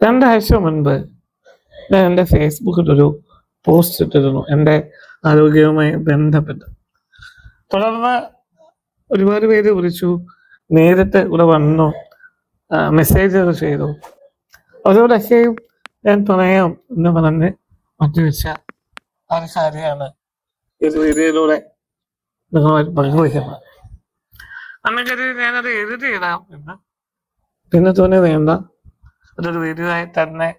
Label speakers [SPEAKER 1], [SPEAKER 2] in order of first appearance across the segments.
[SPEAKER 1] രണ്ടാഴ്ച മുൻപ് ഞാൻ എൻ്റെ ഫേസ്ബുക്കിലൊരു പോസ്റ്റ് ഇട്ടിരുന്നു എൻ്റെ ആരോഗ്യവുമായി ബന്ധപ്പെട്ട്. തുടർന്ന് ഒരുപാട് പേര് വിളിച്ചു, നേരിട്ട് ഇവിടെ വന്നു, മെസ്സേജുകൾ ചെയ്തു. അവരോടൊക്കെയും ഞാൻ പറയാം എന്ന് പറഞ്ഞ് മാറ്റിവെച്ച ഒരു കാര്യമാണ് ഇത് വീഡിയോയിലൂടെ നിങ്ങളുമായി പങ്കുവയ്ക്കുന്നത്. അന്നേരം ഞാനത് എഴുതിയിടാം എന്ന് പിന്നെ തോന്നി വേണ്ട, അതൊരു വീഡിയോ ആയി തന്നെ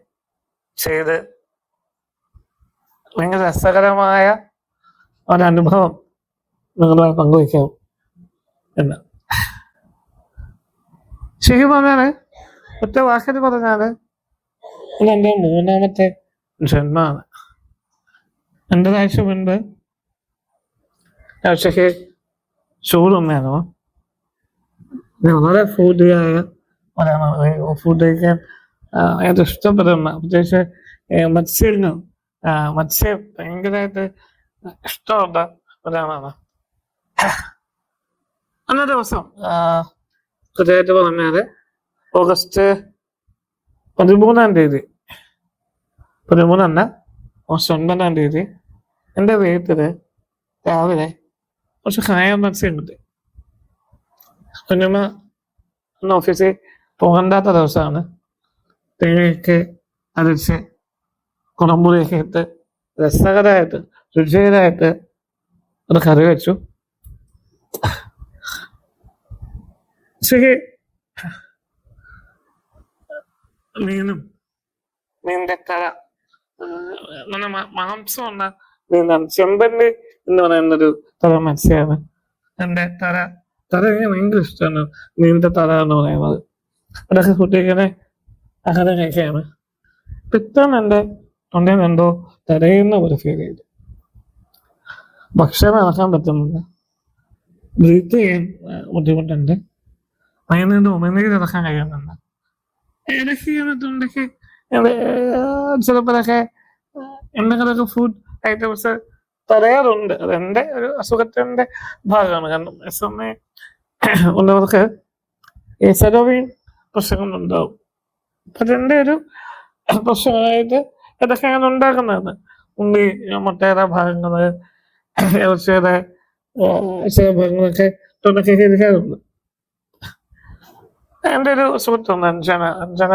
[SPEAKER 1] ചെയ്ത് ഭയങ്കര രസകരമായ ഒരനുഭവം നിങ്ങളുമായി പങ്കുവയ്ക്കാം എന്ന്. ശരിക്കും പറഞ്ഞാല് ഒറ്റ വാക്കിൽ പറഞ്ഞാല് ഇതെൻ്റെ 3ാമത്തെ ജന്മമാണ്. 2 മുൻപ് ഉച്ചയ്ക്ക് ചോറുണ്ടായിരുന്നു. വളരെ ഫുഡിയായ ഒരാളാണ്. ഫുഡ് കഴിക്കാൻ അത് ഇഷ്ടപ്പെടുന്ന, പ്രത്യേകിച്ച് മത്സ്യം ഭയങ്കരമായിട്ട് ഇഷ്ടമുള്ള ഒരാളാണ്. അന്നത്തെ ദിവസം കൃത്യമായിട്ട് പറഞ്ഞാൽ ഓഗസ്റ്റ് 13 13 ഓഗസ്റ്റ് 9 എൻ്റെ വീട്ടിൽ രാവിലെ കുറച്ച് കായ മത്സ്യം കിട്ടി. കുഞ്ഞമ്മ അന്ന് ഓഫീസിൽ പോകണ്ടാത്ത ദിവസമാണ്. തേങ്ങയൊക്കെ അരച്ച് കുടംപുളിയൊക്കെ ഇട്ട് രസകരമായിട്ട് രുചികരമായിട്ട് അത് കറി വെച്ചു. ശരി, മീനിന്റെ തല, നല്ല മാംസമുള്ള മീനാണ്. ചെമ്പല്ലി എന്ന് പറയുന്നൊരു തരം മത്സ്യമാണ്. എൻ്റെ തല എനിക്ക് ഭയങ്കര ഇഷ്ടമാണ്. മീനിന്റെ തല എന്ന് പറയുന്നത് അതൊക്കെ കുട്ടികളെ അങ്ങനെ കഴിക്കുകയാണ്. പെട്ടെന്ന് എൻ്റെ തൊണ്ടയിൽ എന്തോ തടയുന്ന ഒരു ഫീൽ ചെയ്തു. ഭക്ഷണം ഇറക്കാൻ പറ്റുന്നില്ല, ബ്രീത്ത് ചെയ്യാൻ ബുദ്ധിമുട്ടുണ്ട്, അതിൽ ഉമിനീര് ഇറക്കാൻ കഴിയുന്നുണ്ട്. ഇടയ്ക്ക് തൊണ്ടയ്ക്ക് ചിലപ്പോഴൊക്കെ എന്തെങ്കിലുമൊക്കെ ഫുഡ് ഐറ്റംസ് തടയാറുണ്ട്. അതെൻ്റെ ഒരു അസുഖത്തിൻ്റെ ഭാഗമാണ്. കാരണം സമയം ഉള്ളവർക്ക് ഈ സെറോവിൻ പ്രശ്നങ്ങളുണ്ടാവും. അപ്പം അതിൻ്റെ ഒരു പ്രശ്നമായിട്ട് ഇതൊക്കെ അങ്ങനെ ഉണ്ടാക്കുന്നതാണ്. ഉള്ളി, മുട്ടയുടെ ഭാഗങ്ങൾ, ഇറച്ചിയുടെ ചില ഭാഗങ്ങളൊക്കെ തൊണ്ടയ്ക്ക് ഇരിക്കാറുണ്ട്. എൻ്റെ ഒരു സുഹൃത്തുണ്ട്, അഞ്ജന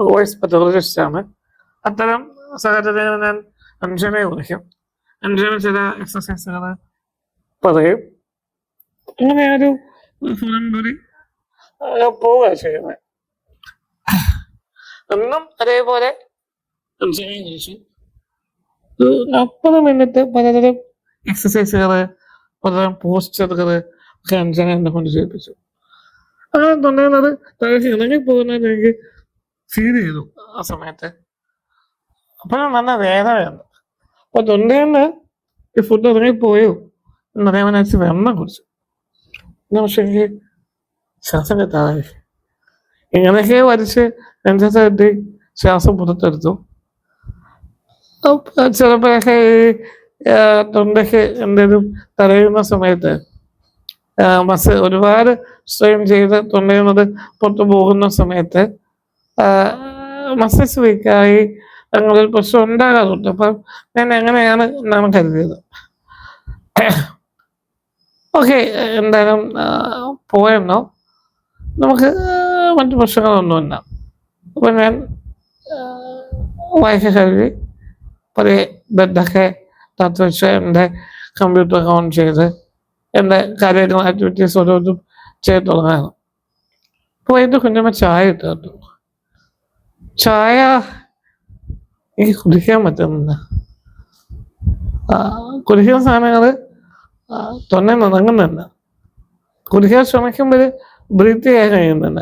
[SPEAKER 1] വോയിസ് പത്തോളജിസ്റ്റാണ്. അത്തരം സാഹചര്യങ്ങൾ ഞാൻ അഞ്ജനയെ വിളിക്കും. അഞ്ജന ചില എക്സസൈസുകൾ പറയും. അങ്ങനെ ഒരു ഫോൺ കൂടി പോവുക ചെയ്യുന്നത്. എന്നും അതേപോലെ അഞ്ജനയെ വിളിച്ചു 40 മിനിറ്റ് പലതരം എക്സസൈസുകൾ, പലതരം പോസ്റ്ററുകൾ ഒക്കെ അഞ്ജന എന്നെ കൊണ്ട് ചെയ്യിപ്പിച്ചു. അങ്ങനെ തൊണ്ടയുന്നത് തലയ്ക്ക് ഇണങ്ങി പോകുന്നതിന് എനിക്ക് ഫീൽ ചെയ്തു ആ സമയത്ത്. അപ്പോഴും നല്ല വേദനയുണ്ട്. അപ്പൊ തൊണ്ടയിൽ നിന്ന് ഈ ഫുഡ് ഇറങ്ങിപ്പോയോ എന്നറിയാൻ വെച്ച് വെള്ളം കുടിച്ചു. പക്ഷെ എനിക്ക് ശ്വാസം കിട്ടാതായി. ഇങ്ങനെയൊക്കെ വലിച്ച് നെഞ്ചത്ത് കെട്ടി ശ്വാസം പുറത്തെടുത്തു. ചിലപ്പോഴൊക്കെ ഈ തൊണ്ടയ്ക്ക് എന്തെങ്കിലും തടയുന്ന സമയത്ത് ഒരുപാട് സ്ട്രെയിൻ ചെയ്ത് തൊണ്ടയുന്നത് പുറത്തു പോകുന്ന സമയത്ത് മസിൽസ് വീക്കായി അങ്ങനെ ഒരു പ്രശ്നം ഉണ്ടാകാറുണ്ട്. അപ്പം ഞാൻ എങ്ങനെയാണ് എന്നാണ് കരുതിയത്. ഓക്കെ, എന്തായാലും പോയെന്നോ, നമുക്ക് മറ്റു പ്രശ്നങ്ങളൊന്നുമില്ല. അപ്പം ഞാൻ വായിക്ക കരുതി പഴയ ബെഡൊക്കെ തത്ത് വെച്ച് എൻ്റെ കമ്പ്യൂട്ടർ ഓൺ ചെയ്ത് എൻ്റെ കാര്യങ്ങൾ ആക്ടിവിറ്റീസ് ഓരോന്നും ചെയ്ത് തുടങ്ങാണ്. പോയിട്ട് കുഞ്ഞമ്മ ചായ ഇട്ടു. ചായ എനിക്ക് കുടിക്കാൻ പറ്റുന്നില്ല. കുടിക്കുന്ന സാധനങ്ങൾ തൊണ്ട നിറങ്ങുന്നില്ല. കുടിക്കാൻ ശ്രമിക്കുമ്പോൾ ബ്രീത്ത് ചെയ്യാൻ കഴിയുന്നില്ല.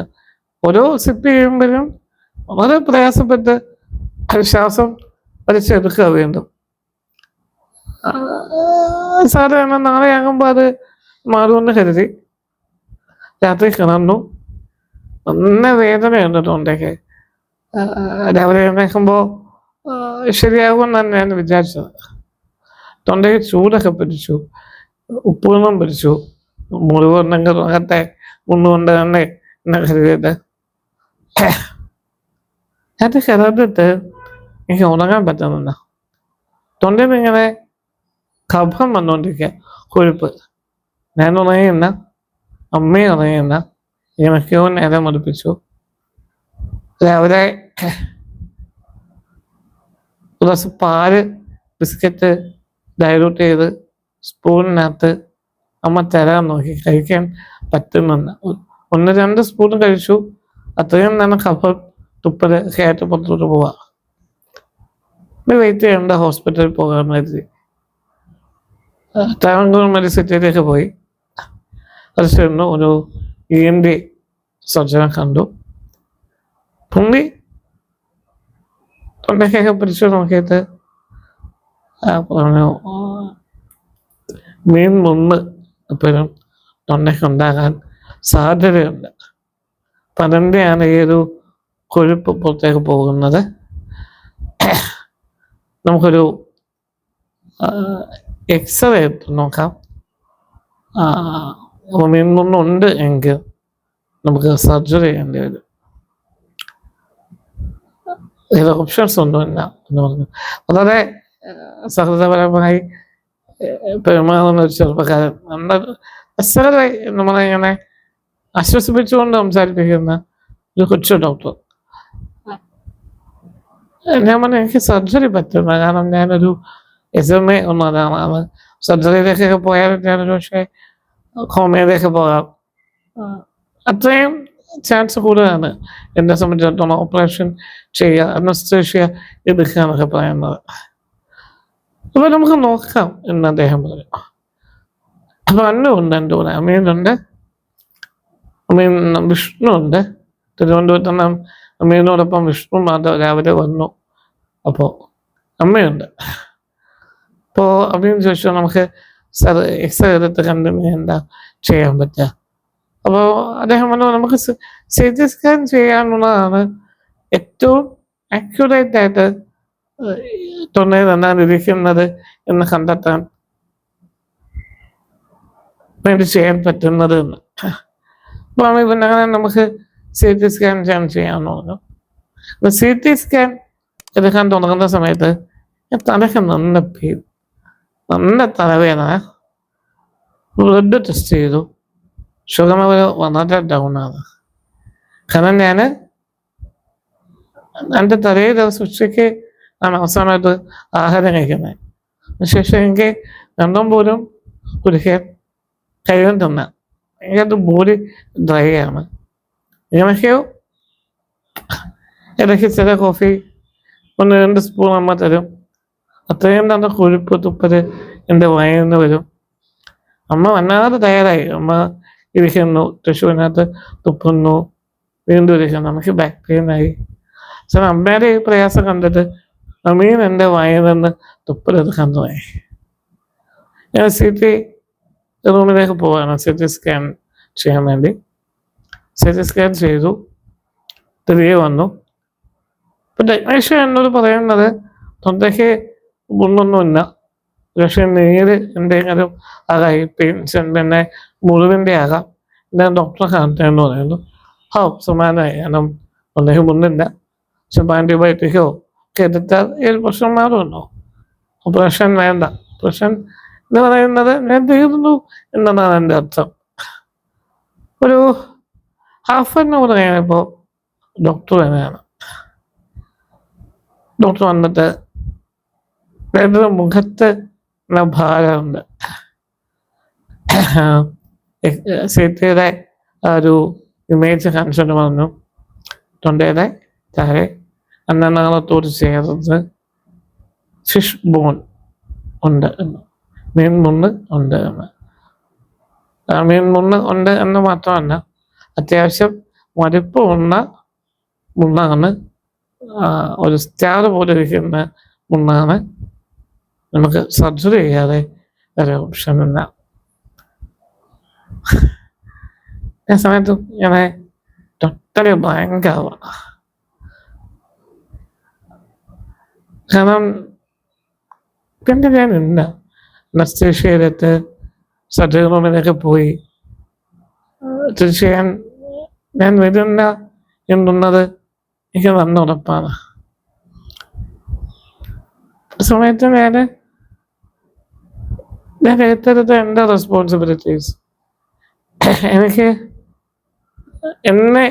[SPEAKER 1] ഓരോ സിപ്പ് ചെയ്യുമ്പോഴും വളരെ പ്രയാസപ്പെട്ട് ശ്വാസം വലിച്ചെടുക്കുക വീണ്ടും. സാധാരണ നാളെ ആകുമ്പോൾ അത് മാറുമെന്ന് കരുതി രാത്രി കിടന്നു. നല്ല വേദനയുണ്ട് തൊണ്ടയ്ക്ക്. രാവിലെ എഴുന്നേൽക്കുമ്പോൾ ശരിയാകുമെന്നാണ് ഞാൻ വിചാരിച്ചത്. തൊണ്ടയിൽ ചൂടൊക്കെ പിടിച്ചു, ഉപ്പുവെള്ളം പിടിച്ചു, മുറിവുണ്ടെങ്കിൽ അകത്തെ മുണ്ടുകൊണ്ട് തന്നെ എന്നെ കരുതിയിട്ട് അത് കിടന്നിട്ട് എനിക്ക് ഉണങ്ങാൻ പറ്റുന്നില്ല. തൊണ്ടയിൽ നിന്ന് ഇങ്ങനെ കഫം വന്നുകൊണ്ടിരിക്കുക, കൊഴുപ്പ്. ഞാൻ ഉണങ്ങിയില്ല, അമ്മയും ഉണങ്ങിയില്ല. ഇങ്ങനെയൊക്കെയോ നേരം മടുപ്പിച്ചു. രാവിലെ ഒരു ഗ്ലാസ് പാല് ബിസ്ക്കറ്റ് ഡൈലൂട്ട് ചെയ്ത് സ്പൂണിനകത്ത് അമ്മ തരാൻ നോക്കി. കഴിക്കാൻ പറ്റുന്നുണ്ട്. 1-2 സ്പൂൺ കഴിച്ചു. അത്രയും തന്നെ കഫം തുപ്പല് കയറ്റി പുറത്തോട്ട് പോവാ. വെയിറ്റ് ചെയ്യേണ്ട, ഹോസ്പിറ്റലിൽ പോകാൻ കരുതി ട്രാവൻകൂർ മെഡിസിറ്റിയിലേക്ക് പോയി. അത് ചെന്നു ഒരു ENT സർജനെ കണ്ടു. പുള്ളി തൊണ്ടയ്ക്കൊക്കെ പിടിച്ചു നോക്കിയിട്ട് പറഞ്ഞു, മീൻ മുന്ന് എപ്പോഴും തൊണ്ടയ്ക്ക് ഉണ്ടാകാൻ സാധ്യതയുണ്ട്. അപ്പം അതിൻ്റെയാണ് ഈ ഒരു കൊഴുപ്പ് പുറത്തേക്ക് പോകുന്നത്. നമുക്കൊരു എക്സ്റേ എടുത്ത് നോക്കാം. മീൻ മുന്നുണ്ട് എങ്കിൽ നമുക്ക് സർജറി ചെയ്യേണ്ടി വരും. ഇതിൽ ഓപ്ഷൻസ് ഒന്നുമില്ല എന്ന് പറഞ്ഞു. വളരെ സഹൃദപരമായി പെരുമാറുന്ന ഒരു ചെറുപ്പക്കാരൻ, നമ്മുടെ രസകരമായി നമ്മളിങ്ങനെ ആശ്വസിപ്പിച്ചുകൊണ്ട് സംസാരിപ്പിക്കുന്ന ഒരു കൊച്ചു ഡോക്ടർ. ഞാൻ പറഞ്ഞു എനിക്ക് സർജറി പറ്റില്ല, കാരണം ഞാനൊരു SMA ഒന്നതാണ്. സർജറിയിലേക്കൊക്കെ പോയാൽ ഞാനൊരു പക്ഷേ ഹോമിയോയിലേക്ക് പോകാം. അത്രയും ചാൻസ് കൂടുതലാണ് എന്നെ സംബന്ധിച്ചിടത്തോളം ഓപ്പറേഷൻ ചെയ്യുക, അനസ്തേഷ്യ എടുക്കുക എന്നൊക്കെ പറയുന്നത്. അപ്പോൾ നമുക്ക് നോക്കാം എന്ന് അദ്ദേഹം പറഞ്ഞു. അപ്പോൾ അന്നുണ്ട് എൻ്റെ കൂടെ, അമ്മീനുണ്ട്, വിഷ്ണു ഉണ്ട്. തിരുവനന്തപുരത്ത് തന്നെ അമ്മീനോടൊപ്പം വിഷ്ണു മാത്രം രാവിലെ വന്നു. അപ്പോൾ അമ്മയുണ്ട്. അപ്പോൾ അമ്മയും ചോദിച്ചു, നമുക്ക് എക്സ്റേ എടുത്ത് കണ്ടു എന്താ ചെയ്യാൻ പറ്റുക. അപ്പോൾ അദ്ദേഹം പറഞ്ഞു, നമുക്ക് CT സ്കാൻ ചെയ്യാനുള്ളതാണ് ഏറ്റവും ആക്യുറേറ്റ് ആയിട്ട് തൊണ്ടയിൽ എന്താണ് ഇരിക്കുന്നത് എന്ന് കണ്ടെത്താൻ വേണ്ടി ചെയ്യാൻ പറ്റുന്നത് എന്ന്. അപ്പോൾ പിന്നെ നമുക്ക് CT സ്കാൻ ചെയ്യാമെന്ന് പറഞ്ഞു. അപ്പോൾ CT സ്കാൻ എടുക്കാൻ തുടങ്ങുന്ന സമയത്ത് തലയ്ക്ക് നല്ല തലവേദന. ബ്ലഡ് ടെസ്റ്റ് ചെയ്തു, ഷുഗർ ലെവൽ വളരെ ഡൗൺ ആണ്. കാരണം ഞാൻ എൻ്റെ തലേ ദിവസം ഉച്ചയ്ക്ക് ആണ് അവസാനമായിട്ട് ആഹാരം കഴിക്കുന്നത്. അതിനുശേഷം എനിക്ക് രണ്ടും പോലും കുടിക്കാൻ കഴിയുന്നില്ല. എനിക്കത് ബോഡി ഡ്രൈ ആണ്. ഇങ്ങനെയൊക്കെയോ ഇടയ്ക്ക് ചില കോഫി 1-2 സ്പൂൺ അമ്മ തരും. അത്രയും തന്നെ കൊഴുപ്പ് തുപ്പല് എൻ്റെ വായിൽ നിന്ന് വരും. അമ്മ വല്ലാതെ തയ്യാറായി. അമ്മ ഇരിക്കുന്നു, ടിഷ്യൂവിനകത്ത് തുപ്പുന്നു, വീണ്ടും ഇരിക്കുന്നു. നമുക്ക് ബാക്ക് പെയിനായി. പക്ഷെ അമ്മയുടെ ഈ പ്രയാസം കണ്ടിട്ട് അമ്മീൻ എൻ്റെ വായിൽ നിന്ന് തുപ്പലെടുക്കാൻ തുടങ്ങി. ഞാൻ CT റൂമിലേക്ക് പോവാണ് CT സ്കാൻ ചെയ്യാൻ വേണ്ടി. CT സ്കാൻ ചെയ്തു, തിരികെ വന്നു. ഇപ്പം ടെക്നീഷ്യൻ എന്നോട് പറയുന്നത് തൊണ്ടയ്ക്ക് മുന്നൊന്നുമില്ല, പക്ഷേ നീര് എന്തെങ്കിലും ആകാം, പെയിൻസ് പിന്നെ മുറിവിൻ്റെ ആകാം, ഞാൻ ഡോക്ടറെ കാണിച്ചെന്ന് പറയുന്നു. സമാനമായി, കാരണം തൊണ്ടയ്ക്ക് മുന്നില്ല. പക്ഷെ ആൻറ്റിബയോട്ടിക്കോ ഒക്കെ എടുത്താൽ 7 പ്രശ്നം മാറുമല്ലോ. ഓപ്പറേഷൻ വേണ്ട. ഓപ്പറേഷൻ എന്ന് പറയുന്നത് ഞാൻ തീർന്നു എന്നതാണ് എൻ്റെ അർത്ഥം. ഒരു ½ an hour കഴിഞ്ഞപ്പോൾ ഡോക്ടർ തന്നെയാണ്. ഡോക്ടർ വന്നിട്ട് എൻ്റെ മുഖത്ത് ഭാരമുണ്ട്. CTയുടെ ഒരു ഇമേജ് കാണിച്ചിട്ട് പറഞ്ഞു, തൊണ്ടയുടെ താഴെ അന്നനാളത്തോട് ചേർന്ന് ഫിഷ് ബോൺ ഉണ്ട് എന്ന്, മീൻ മുന്ന് ഉണ്ട് എന്ന്. മീൻ മുന്ന് ഉണ്ട് എന്ന് മാത്രമല്ല, അത്യാവശ്യം മടുപ്പുള്ള മുന്നാണ്, ഒരു സ്റ്റാർ പോലെ ഇരിക്കുന്ന മുന്നാണ്. നമുക്ക് സർജറി ചെയ്യാതെ ഒരു ഓപ്ഷനില്ല. ആ സമയത്ത് ഇങ്ങനെ ടോട്ടലി ഭയങ്കരമാണ്. കാരണം പിന്നെ ഞാനില്ല, അനസ്തേഷ്യയിലെത്ത് സർജറി റൂമിലേക്ക് പോയി. തീർച്ചയായും ഞാൻ വരുന്ന എന്നുള്ളത് എനിക്ക് നല്ല ഉറപ്പാണ്. സമയത്ത് ഞാൻ ഏറ്റെടുത്ത എൻ്റെ റെസ്പോൺസിബിലിറ്റീസ്, എനിക്ക് എന്നെ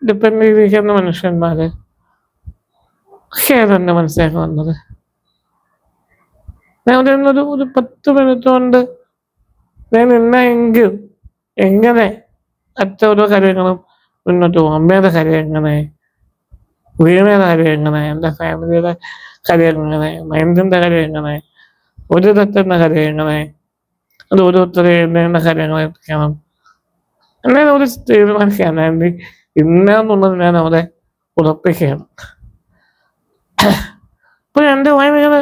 [SPEAKER 1] ഡിപ്പെൻഡ് ചെയ്തിരിക്കുന്ന മനുഷ്യന്മാര് ഒക്കെയാണ് എൻ്റെ മനസ്സിലേക്ക് വന്നത്. ഞാൻ ഒരു 10 മിനിറ്റ് കൊണ്ട് ഞാൻ എങ്കിൽ എങ്ങനെ ഓരോ കാര്യങ്ങളും മുന്നോട്ട് പോകും. അമ്മയുടെ കാര്യം എങ്ങനെ, വീണയുടെ കാര്യം എങ്ങനെ, എൻ്റെ ഫാമിലിയുടെ കാര്യം എങ്ങനെ, മൈൻഡിൻ്റെ കാര്യം എങ്ങനെ, ഒരു തെറ്റുന്ന കാര്യം എങ്ങനെ, അത് ഓരോരുത്തരെ എണ്ണേണ്ട കാര്യങ്ങൾ എത്തിക്കണം. എന്നെ ഒരു തീരുമാനിക്കുകയാണ്. എൻ്റെ ഇന്നെന്നുള്ളത് ഞാൻ അവരെ ഉറപ്പിക്കുകയാണ്. അപ്പോൾ എൻ്റെ വായനകള്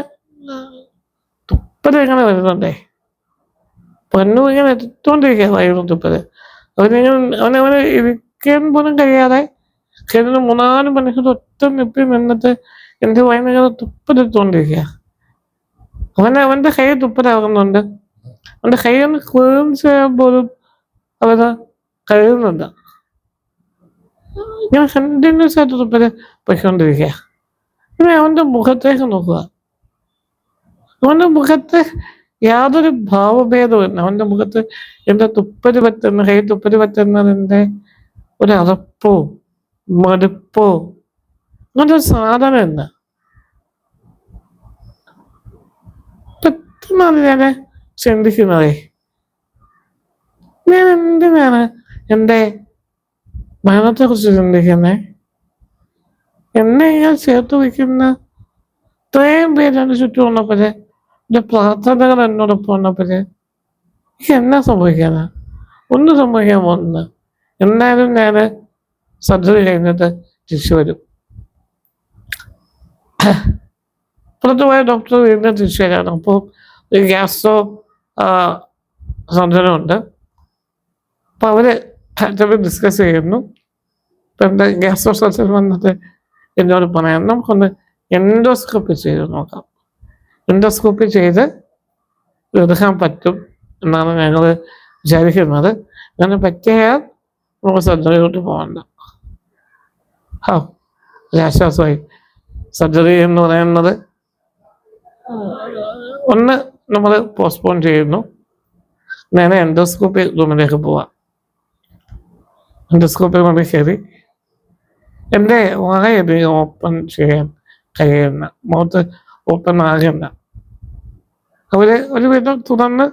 [SPEAKER 1] തുപ്പല് ഇങ്ങനെ വരുന്നുണ്ടേ, പൊന്നു ഇങ്ങനെ എത്തിക്കൊണ്ടിരിക്കുക. വായു തുപ്പല് അവനവനെ ഇരിക്കാൻ പോലും കഴിയാതെ കഴിഞ്ഞ 3-4 മണിക്കൂർ ഒറ്റ നിപ്പി നിന്നിട്ട് എൻ്റെ വായനകളെ തുപ്പലെടുത്തുകൊണ്ടിരിക്കുക. അവൻ്റെ കൈ തുപ്പലാകുന്നുണ്ട്. അവൻ്റെ കൈ ഒന്ന് ക്ലീൻ ചെയ്യാൻ പോലും അവന് കഴിയുന്നുണ്ട്. ഇങ്ങനെ കണ്ടിന്യൂസ് ആയിട്ട് തുപ്പല് പൊയ്ക്കൊണ്ടിരിക്കുക. പിന്നെ അവൻ്റെ മുഖത്തേക്ക് നോക്കുക. അവൻ്റെ മുഖത്ത് യാതൊരു ഭാവഭേദവും. അവൻ്റെ മുഖത്ത് എൻ്റെ തുപ്പല് പറ്റുന്ന, കൈ തുപ്പല് പറ്റുന്നതിൻ്റെ ഒരു അറപ്പോ മടുപ്പോ അങ്ങനത്തെ ഒരു സാധനം ഇല്ല. പെട്ടെന്നാണ് ഞാൻ ചിന്തിക്കുന്നതേ, ഞാൻ എന്തിനാണ് എൻ്റെ മരണത്തെ കുറിച്ച് ചിന്തിക്കുന്നത്? എന്നെ ഞാൻ ചേർത്ത് വയ്ക്കുന്ന ഇത്രയും പേര് എൻ്റെ ചുറ്റും ഉള്ളപ്പോഴേ, എൻ്റെ പ്രാർത്ഥനകൾ എന്നോടൊപ്പം ഉള്ളപ്പോഴേ എനിക്ക് എന്നാ സംഭവിക്കാനാ? ഒന്നും സംഭവിക്കാൻ പോകുന്നില്ല. എന്തായാലും ഞാൻ സർജറി കഴിഞ്ഞിട്ട് തിരിച്ചു വരും. പുറത്ത് പോയ ഡോക്ടർ വീണ്ടും തിരിച്ചു വരാണ്. അപ്പോൾ ഒരു ഗ്യാസ്ട്രോ സർജനും ഉണ്ട്. അപ്പോൾ അവർ ഡിസ്കസ് ചെയ്യുന്നു. ഇപ്പം എൻ്റെ ഗ്യാസ്ട്രോ സർജൻ വന്നിട്ട് എന്നോട് പറയാം, നമുക്കൊന്ന് എൻഡോസ്കോപ്പി ചെയ്ത് നോക്കാം. എൻഡോസ്കോപ്പി ചെയ്ത് എടുക്കാൻ പറ്റും എന്നാണ് ഞങ്ങൾ വിചാരിക്കുന്നത്. അങ്ങനെ പറ്റിയാൽ നമുക്ക് സർജറിയിലോട്ട് പോകണ്ട. ഒരാശ്വാസമായി. സർജറി എന്ന് പറയുന്നത് ഒന്ന് നമ്മൾ പോസ്റ്റ്പോൺ ചെയ്യുന്നു. നേരെ എൻഡോസ്കോപ്പി റൂമിലേക്ക് പോവാം. എൻഡോസ്കോപ്പി റൂമിൽ കയറി എൻ്റെ വായധികം ഓപ്പൺ ചെയ്യാൻ കഴിയുന്ന, മൗത്ത് ഓപ്പൺ ആകില്ല. അവർ ഒരു വിധം തുറന്ന്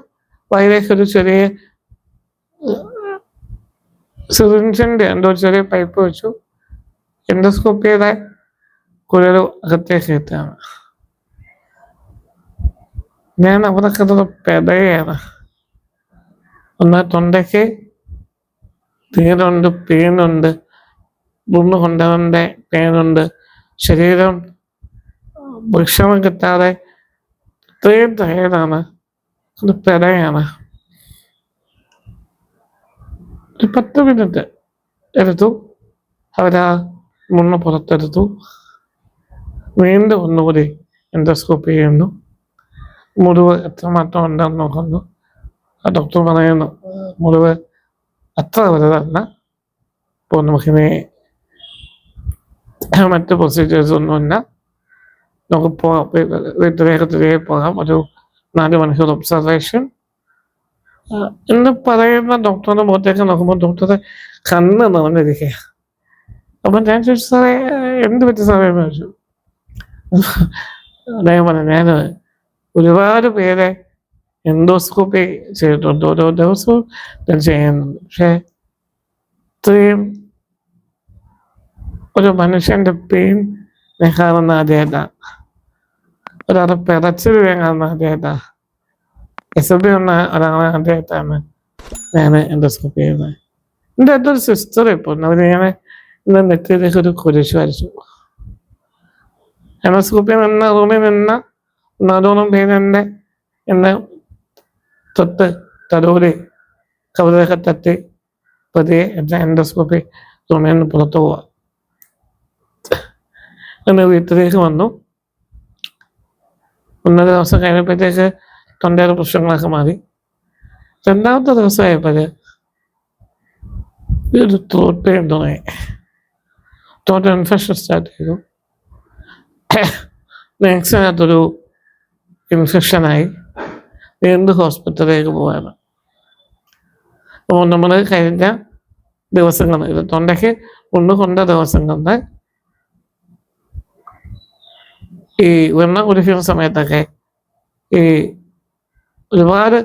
[SPEAKER 1] വായിലേക്ക് ഒരു ചെറിയ സിറിഞ്ചിൻ്റെ എന്തോ ചെറിയ പൈപ്പ് വെച്ചു. എൻഡോസ്കോപ്പിയുടെ കുഴൽ അകത്തേക്ക് എത്തുകയാണ്. ഞാൻ അവിടെ കിടന്ന് പെടയാണ്. ഒന്ന് തൊണ്ടയ്ക്ക് നീരുണ്ട്, പെയിനുണ്ട്, മുന്ന് കൊണ്ടവൻ്റെ പെയിനുണ്ട്, ശരീരം ഭക്ഷണം കിട്ടാതെ ഇത്രയും ടയേർഡാണ്. അത് പെടയാണ്. ഒരു 10 മിനിറ്റ് എടുത്തു. അവരാ മുന്ന് പുറത്തെടുത്തു. വീണ്ടും ഒന്നുകൂടി എൻഡോസ്കോപ്പി ചെയ്യുന്നു. മുറിവ് എത്രമാത്രം ഉണ്ടെന്ന് നോക്കുന്നു. ആ ഡോക്ടർ പറയുന്നു, മുറിവ് അത്ര വലുതല്ല, ഇപ്പോൾ നമുക്കിനി മറ്റ് പ്രൊസീജിയേഴ്സ് ഒന്നുമില്ല, നമുക്ക് പോകാം, വീട്ടിലേക്ക് തിരികെ പോകാം, ഒരു 4 മണിക്കൂർ ഒബ്സർവേഷൻ എന്ന് പറയുന്ന ഡോക്ടറിൻ്റെ മുഖത്തേക്ക് നോക്കുമ്പോൾ ഡോക്ടറെ കണ്ണ് നിറഞ്ഞിരിക്കുക. അപ്പം ഞാൻ ചോദിച്ചു, സാറേ എന്ത് പറ്റി സാറേ എന്ന് ചോദിച്ചു. അദ്ദേഹം പറഞ്ഞു, ഞാൻ ഒരുപാട് പേരെ എൻഡോസ്കോപ്പി ചെയ്തിട്ടുണ്ട്, ഓരോ ദിവസവും ഞാൻ ചെയ്യുന്നുണ്ട്. പക്ഷേ ഇത്രയും ഒരു മനുഷ്യൻ്റെ പെയിൻ ഞാൻ കാണുന്ന ആദ്യമായിട്ടാണ്. ഒരാളെ പിറച്ചിൽ ഞാൻ കാണുന്ന ആദ്യമായിട്ടാണ്. SLB ഒരാളെ ആദ്യമായിട്ടാണ് ഞാൻ എൻഡോസ്കോപ്പി ചെയ്യുന്നത്. എൻ്റെ അടുത്തൊരു സിസ്റ്റർ ഇപ്പോൾ അവരിങ്ങനെ ഇന്ന് നെറ്റിയിലേക്ക് ഒരു കുരിശ് വരച്ചു. എൻഡോസ്കോപ്പി നിന്ന റൂമിൽ നിന്ന 4 പേരെന്നെ എന്നെ തൊട്ട് തടൂരി കവലൊക്കെ തട്ടി പതിയെ എൻ്റെ എൻഡോസ്കോപ്പി റൂമിൽ നിന്ന് പുറത്തു പോവാം. എന്ന് വീട്ടിലേക്ക് വന്നു. 1 ദിവസം കഴിഞ്ഞപ്പോഴത്തേക്ക് തൊണ്ടയുടെ പ്രശ്നങ്ങളൊക്കെ മാറി. 2ാമത്തെ ദിവസമായപ്പോൾ ഒരു ത്രോട്ട് പെയിൻ തുടങ്ങി. ത്രോട്ട് ഇൻഫെക്ഷൻ സ്റ്റാർട്ട് ചെയ്തു. നെക്സ്റ്റിനകത്തൊരു ഇൻഫെക്ഷനായി വീണ്ടും ഹോസ്പിറ്റലിലേക്ക് പോവാണ്. അപ്പോൾ നമ്മൾ കഴിഞ്ഞ ദിവസങ്ങൾ ഇത് തൊണ്ടയ്ക്ക് കൊണ്ട ദിവസങ്ങളിൽ ഈ വെള്ളം കുടിക്കുന്ന സമയത്തൊക്കെ ഈ ഒരുപാട്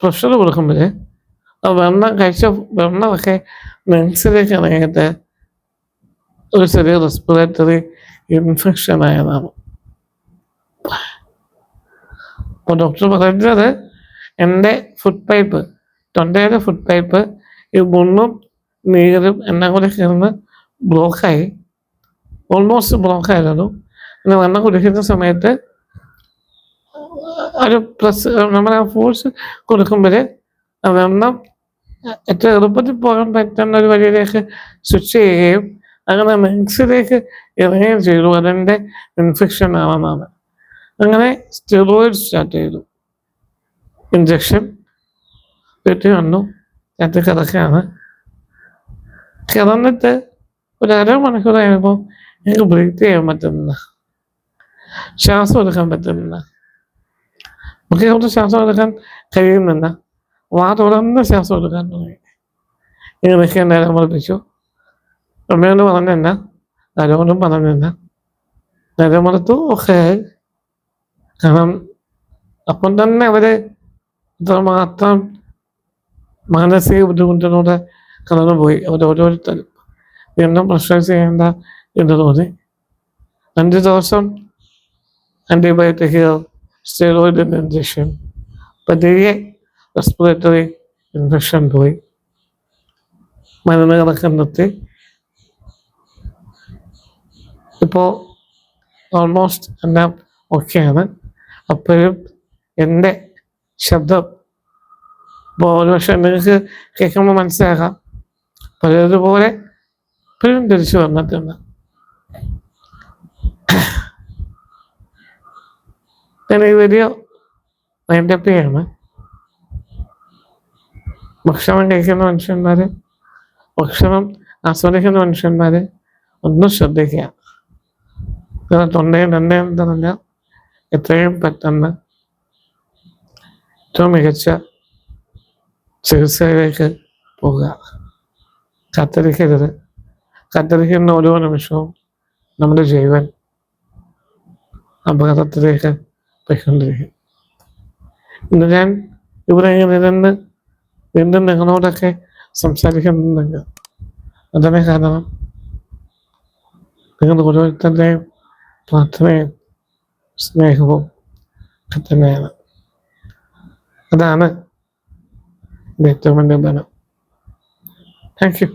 [SPEAKER 1] പ്രഷർ കൊടുക്കുമ്പോൾ ആ വെള്ളമൊക്കെ നെൻസിലേക്ക് ഇറങ്ങിയിട്ട് ഒരു ചെറിയ റെസ്പിറേറ്ററി ഇൻഫെക്ഷൻ ആയതാണ്. അപ്പോൾ ഡോക്ടർ പറയുന്നത് എൻ്റെ തൊണ്ടയുടെ ഫുഡ് പൈപ്പ് ഈ മുള്ളും നീരും എല്ലാം കൂടി ചേർന്ന് ബ്ലോക്കായി, ഓൾമോസ്റ്റ് ബ്ലോക്കായിരുന്നു. പിന്നെ വെള്ളം കുടിക്കുന്ന സമയത്ത് ഒരു നമ്മൾ ആ ഫോഴ്സ് കൊടുക്കുമ്പോൾ ആ വെള്ളം ഏറ്റവും എളുപ്പത്തിൽ പോകാൻ പറ്റുന്ന ഒരു വഴിയിലേക്ക് സ്വിച്ച് ചെയ്യുകയും അങ്ങനെ ലെങ്സിലേക്ക് ഇറങ്ങുകയും ചെയ്തു. അതെൻ്റെ ഇൻഫെക്ഷൻ ആണെന്നാണ്. അങ്ങനെ സ്റ്റെറോയിഡ് സ്റ്റാർട്ട് ചെയ്തു. ഇഞ്ചക്ഷൻ വീട്ടിൽ വന്നു. രാത്രി കിടക്കുകയാണ്. കിടന്നിട്ട് ഒരു അരമണിക്കൂർ കഴിയുമ്പോൾ എനിക്ക് ബ്രീത്ത് ചെയ്യാൻ പറ്റുന്നില്ല, ശ്വാസം എടുക്കാൻ പറ്റുന്നില്ല. നമുക്ക് കുറച്ച് ശ്വാസം എടുക്കാൻ കഴിയുന്നില്ല. വാ തുറന്ന് ശ്വാസം എടുക്കാൻ തുടങ്ങി. ഇങ്ങനെയൊക്കെ നേരം പഠിപ്പിച്ചു. അമ്മയോട് പറഞ്ഞില്ല, ആരോടും പറഞ്ഞില്ല. നേരം കൊടുത്തു. ഓക്കെ. കാരണം അപ്പം തന്നെ അവര് ഇത്രമാത്രം മാനസിക ബുദ്ധിമുട്ടിലൂടെ കടന്നുപോയി. ഓരോരുത്തരും വീണ്ടും പ്രഷറൈസ് ചെയ്യേണ്ട എന്ന് തോന്നി. 5 ദിവസം ആൻറ്റിബയോട്ടിക്കുകൾ, സ്റ്റെറോയിഡിൻ്റെ ഇഞ്ചക്ഷൻ, പതിയെ റെസ്പിറേറ്ററി ഇൻഫെക്ഷൻ പോയി, മരുന്നുകളൊക്കെ നിർത്തി. ഇപ്പോൾ ഓൾമോസ്റ്റ് എല്ലാം ഓക്കെയാണ്. അപ്പോഴും എൻ്റെ ശബ്ദം ഇപ്പോൾ ഒരുപക്ഷെ നിങ്ങൾക്ക് കേൾക്കുമ്പോൾ മനസ്സിലാക്കാം, പഴയതുപോലെ ഇപ്പോഴും തിരിച്ചു വന്നിട്ടുണ്ട്. ഞാൻ ഈ വീഡിയോ വൈൻഡപ്പ് ചെയ്യാണ്. ഭക്ഷണം കഴിക്കുന്ന മനുഷ്യന്മാർ, ഭക്ഷണം ആസ്വദിക്കുന്ന മനുഷ്യന്മാർ ഒന്നും ശ്രദ്ധിക്കുക. തൊണ്ടയും എന്തെന്നല്ല, എത്രയും പെട്ടെന്ന് ഏറ്റവും മികച്ച ചികിത്സയിലേക്ക് പോകുക. കാത്തിരിക്കരുത്. കാത്തിരിക്കുന്ന ഓരോ നിമിഷവും നമ്മുടെ ജീവൻ അപകടത്തിലേക്ക് പോയിക്കൊണ്ടിരിക്കും. ഇന്ന് ഞാൻ ഇവിടെ നിന്ന് വീണ്ടും നിങ്ങളോടൊക്കെ സംസാരിക്കുന്നുണ്ടെങ്കിൽ അതിന് കാരണം നിങ്ങൾ ഓരോരുത്തരുടെയും പ്രാർത്ഥനയും സ്നേഹവും ഒക്കെ തന്നെയാണ്. അതാണ് ഏറ്റവും വലിയ ബലം. Thank you.